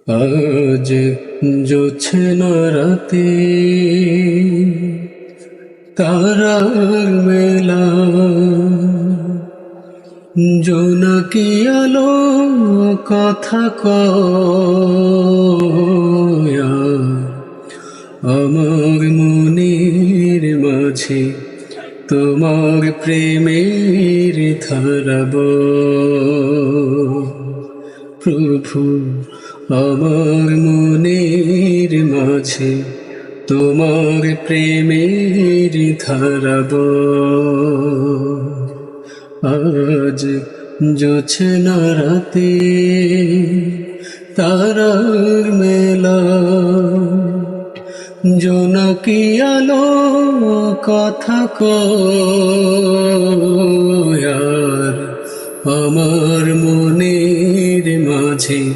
আজ জোছনা রাতে তারার মেলা, জোনাকি আলো কথা কয় আমার মনের মাঝে তোমার প্রেমের ধারা বয়। প্রভু আমার মনের মাঝে তোমার প্রেমের ধারা বয়। আজ জোছনা রাতে তারার মেলা, জোনাকি আলো কথা কয় আমার মনের মাঝে